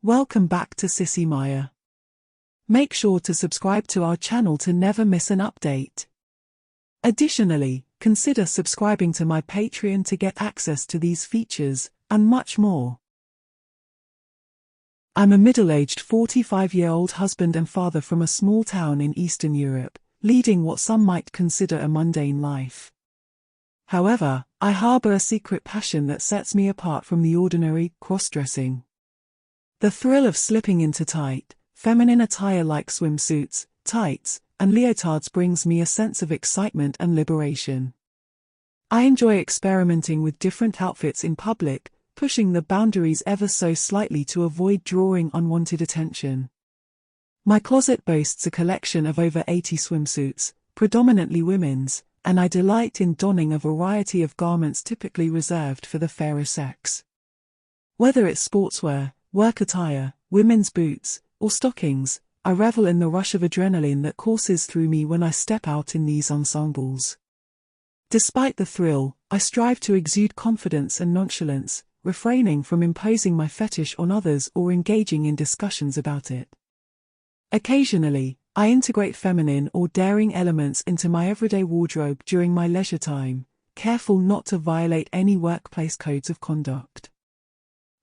Welcome back to Sissy Maya. Make sure to subscribe to our channel to never miss an update. Additionally, consider subscribing to my Patreon to get access to these features, and much more. I'm a middle-aged 45-year-old husband and father from a small town in Eastern Europe, leading what some might consider a mundane life. However, I harbor a secret passion that sets me apart from the ordinary: crossdressing. The thrill of slipping into tight, feminine attire like swimsuits, tights, and leotards brings me a sense of excitement and liberation. I enjoy experimenting with different outfits in public, pushing the boundaries ever so slightly to avoid drawing unwanted attention. My closet boasts a collection of over 80 swimsuits, predominantly women's, and I delight in donning a variety of garments typically reserved for the fairer sex. Whether it's sportswear, work attire, women's boots, or stockings, I revel in the rush of adrenaline that courses through me when I step out in these ensembles. Despite the thrill, I strive to exude confidence and nonchalance, refraining from imposing my fetish on others or engaging in discussions about it. Occasionally, I integrate feminine or daring elements into my everyday wardrobe during my leisure time, careful not to violate any workplace codes of conduct.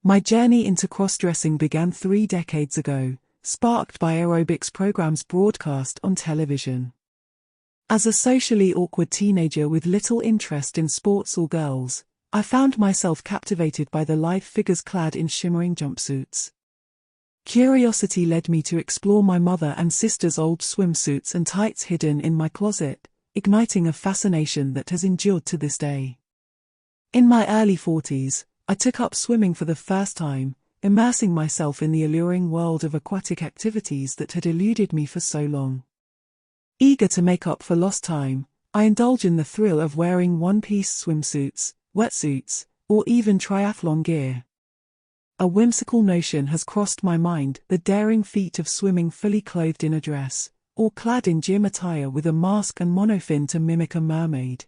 My journey into cross-dressing began 3 decades ago, sparked by aerobics programs broadcast on television. As a socially awkward teenager with little interest in sports or girls, I found myself captivated by the lithe figures clad in shimmering jumpsuits. Curiosity led me to explore my mother and sister's old swimsuits and tights hidden in my closet, igniting a fascination that has endured to this day. In my early 40s, I took up swimming for the first time, immersing myself in the alluring world of aquatic activities that had eluded me for so long. Eager to make up for lost time, I indulge in the thrill of wearing one-piece swimsuits, wetsuits, or even triathlon gear. A whimsical notion has crossed my mind: the daring feat of swimming fully clothed in a dress, or clad in gym attire with a mask and monofin to mimic a mermaid.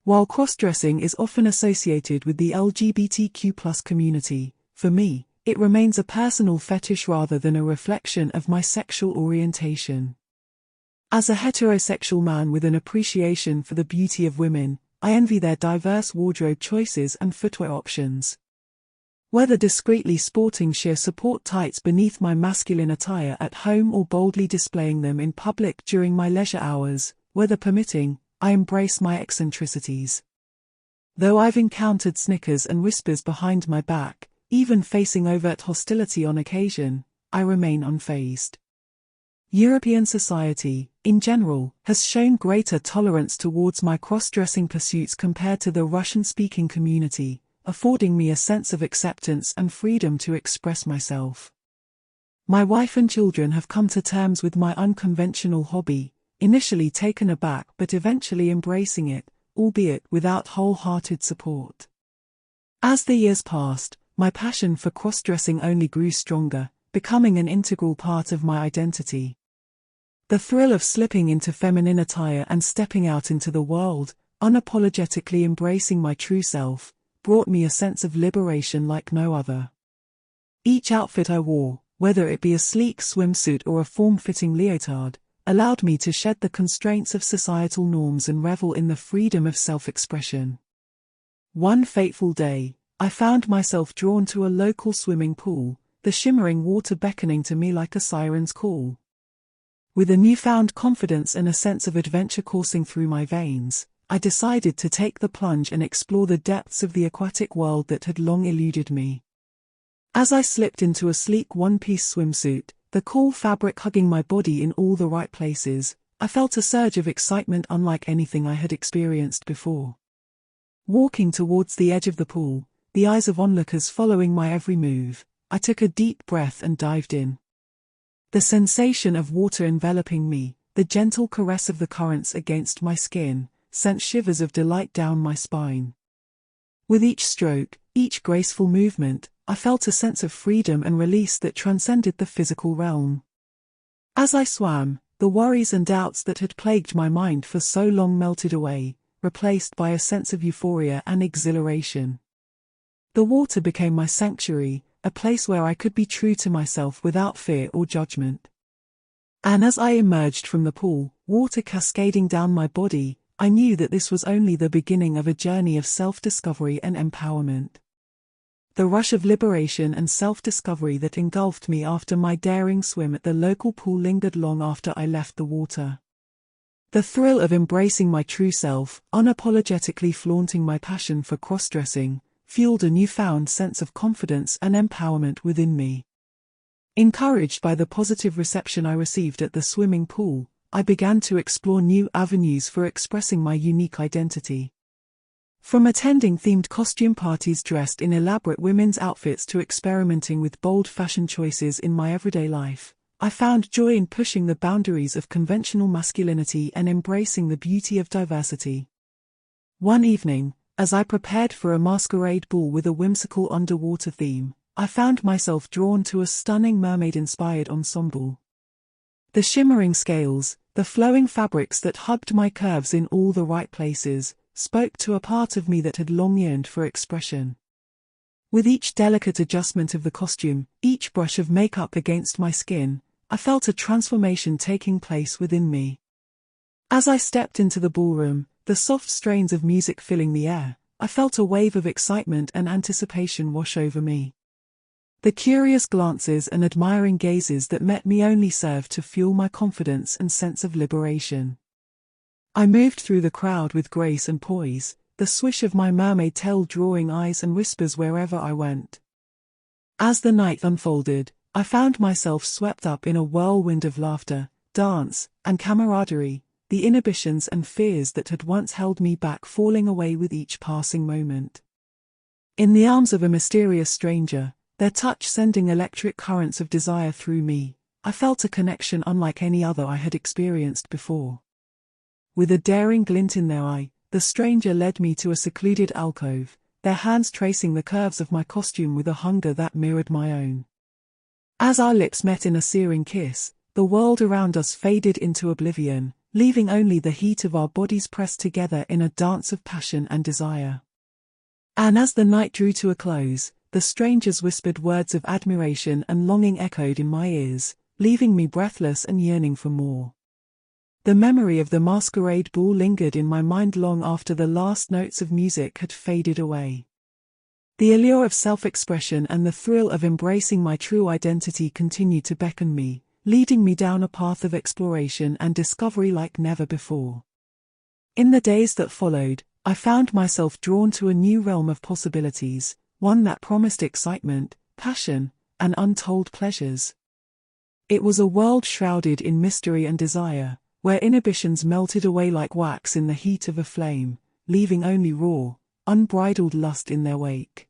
While cross-dressing is often associated with the LGBTQ+ community, for me, it remains a personal fetish rather than a reflection of my sexual orientation. As a heterosexual man with an appreciation for the beauty of women, I envy their diverse wardrobe choices and footwear options. Whether discreetly sporting sheer support tights beneath my masculine attire at home or boldly displaying them in public during my leisure hours, weather permitting, I embrace my eccentricities. Though I've encountered snickers and whispers behind my back, even facing overt hostility on occasion, I remain unfazed. European society, in general, has shown greater tolerance towards my cross-dressing pursuits compared to the Russian-speaking community, affording me a sense of acceptance and freedom to express myself. My wife and children have come to terms with my unconventional hobby, initially taken aback but eventually embracing it, albeit without wholehearted support. As the years passed, my passion for cross-dressing only grew stronger, becoming an integral part of my identity. The thrill of slipping into feminine attire and stepping out into the world, unapologetically embracing my true self, brought me a sense of liberation like no other. Each outfit I wore, whether it be a sleek swimsuit or a form-fitting leotard, allowed me to shed the constraints of societal norms and revel in the freedom of self-expression. One fateful day, I found myself drawn to a local swimming pool, the shimmering water beckoning to me like a siren's call. With a newfound confidence and a sense of adventure coursing through my veins, I decided to take the plunge and explore the depths of the aquatic world that had long eluded me. As I slipped into a sleek one-piece swimsuit, the cool fabric hugging my body in all the right places, I felt a surge of excitement unlike anything I had experienced before. Walking towards the edge of the pool, the eyes of onlookers following my every move, I took a deep breath and dived in. The sensation of water enveloping me, the gentle caress of the currents against my skin, sent shivers of delight down my spine. With each stroke, each graceful movement, I felt a sense of freedom and release that transcended the physical realm. As I swam, the worries and doubts that had plagued my mind for so long melted away, replaced by a sense of euphoria and exhilaration. The water became my sanctuary, a place where I could be true to myself without fear or judgment. And as I emerged from the pool, water cascading down my body, I knew that this was only the beginning of a journey of self-discovery and empowerment. The rush of liberation and self-discovery that engulfed me after my daring swim at the local pool lingered long after I left the water. The thrill of embracing my true self, unapologetically flaunting my passion for crossdressing, fueled a newfound sense of confidence and empowerment within me. Encouraged by the positive reception I received at the swimming pool, I began to explore new avenues for expressing my unique identity. From attending themed costume parties dressed in elaborate women's outfits to experimenting with bold fashion choices in my everyday life, I found joy in pushing the boundaries of conventional masculinity and embracing the beauty of diversity. One evening, as I prepared for a masquerade ball with a whimsical underwater theme, I found myself drawn to a stunning mermaid-inspired ensemble. The shimmering scales, the flowing fabrics that hugged my curves in all the right places, spoke to a part of me that had long yearned for expression. With each delicate adjustment of the costume, each brush of makeup against my skin, I felt a transformation taking place within me. As I stepped into the ballroom, the soft strains of music filling the air, I felt a wave of excitement and anticipation wash over me. The curious glances and admiring gazes that met me only served to fuel my confidence and sense of liberation. I moved through the crowd with grace and poise, the swish of my mermaid tail drawing eyes and whispers wherever I went. As the night unfolded, I found myself swept up in a whirlwind of laughter, dance, and camaraderie, the inhibitions and fears that had once held me back falling away with each passing moment. In the arms of a mysterious stranger, their touch sending electric currents of desire through me, I felt a connection unlike any other I had experienced before. With a daring glint in their eye, the stranger led me to a secluded alcove, their hands tracing the curves of my costume with a hunger that mirrored my own. As our lips met in a searing kiss, the world around us faded into oblivion, leaving only the heat of our bodies pressed together in a dance of passion and desire. And as the night drew to a close, the stranger's whispered words of admiration and longing echoed in my ears, leaving me breathless and yearning for more. The memory of the masquerade ball lingered in my mind long after the last notes of music had faded away. The allure of self-expression and the thrill of embracing my true identity continued to beckon me, leading me down a path of exploration and discovery like never before. In the days that followed, I found myself drawn to a new realm of possibilities, one that promised excitement, passion, and untold pleasures. It was a world shrouded in mystery and desire, where inhibitions melted away like wax in the heat of a flame, leaving only raw, unbridled lust in their wake.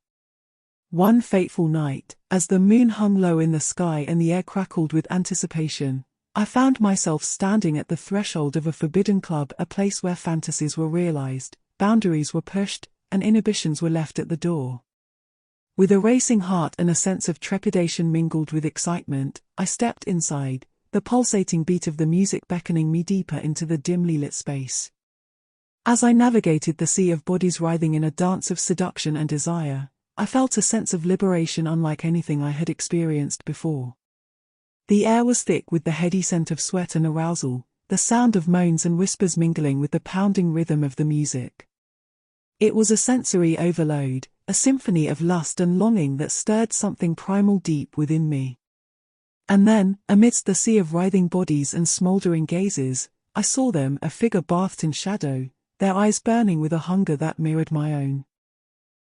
One fateful night, as the moon hung low in the sky and the air crackled with anticipation, I found myself standing at the threshold of a forbidden club, a place where fantasies were realized, boundaries were pushed, and inhibitions were left at the door. With a racing heart and a sense of trepidation mingled with excitement, I stepped inside, the pulsating beat of the music beckoning me deeper into the dimly lit space. As I navigated the sea of bodies writhing in a dance of seduction and desire, I felt a sense of liberation unlike anything I had experienced before. The air was thick with the heady scent of sweat and arousal, the sound of moans and whispers mingling with the pounding rhythm of the music. It was a sensory overload, a symphony of lust and longing that stirred something primal deep within me. And then, amidst the sea of writhing bodies and smoldering gazes, I saw them, a figure bathed in shadow, their eyes burning with a hunger that mirrored my own.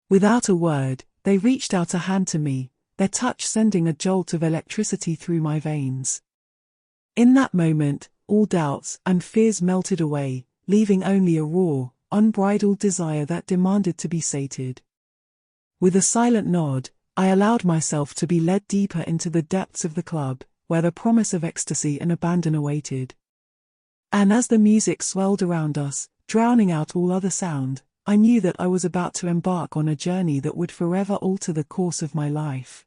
Without a word, they reached out a hand to me, their touch sending a jolt of electricity through my veins. In that moment, all doubts and fears melted away, leaving only a raw, unbridled desire that demanded to be sated. With a silent nod, I allowed myself to be led deeper into the depths of the club, where the promise of ecstasy and abandon awaited. And as the music swelled around us, drowning out all other sound, I knew that I was about to embark on a journey that would forever alter the course of my life.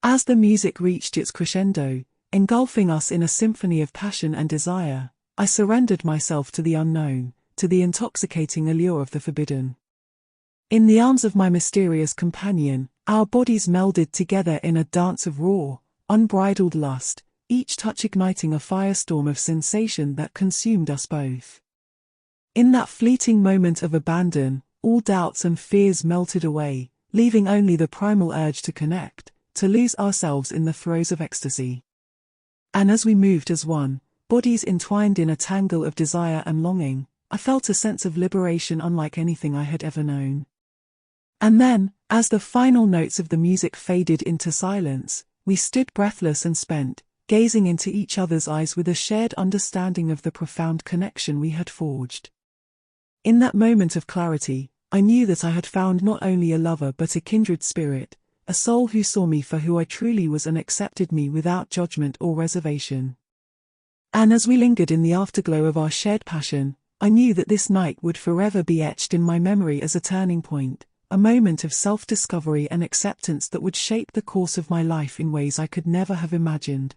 As the music reached its crescendo, engulfing us in a symphony of passion and desire, I surrendered myself to the unknown, to the intoxicating allure of the forbidden. In the arms of my mysterious companion, Our bodies melded together in a dance of raw, unbridled lust, each touch igniting a firestorm of sensation that consumed us both. In that fleeting moment of abandon, all doubts and fears melted away, leaving only the primal urge to connect, to lose ourselves in the throes of ecstasy. And as we moved as one, bodies entwined in a tangle of desire and longing, I felt a sense of liberation unlike anything I had ever known. And then, as the final notes of the music faded into silence, we stood breathless and spent, gazing into each other's eyes with a shared understanding of the profound connection we had forged. In that moment of clarity, I knew that I had found not only a lover but a kindred spirit, a soul who saw me for who I truly was and accepted me without judgment or reservation. And as we lingered in the afterglow of our shared passion, I knew that this night would forever be etched in my memory as a turning point, a moment of self-discovery and acceptance that would shape the course of my life in ways I could never have imagined.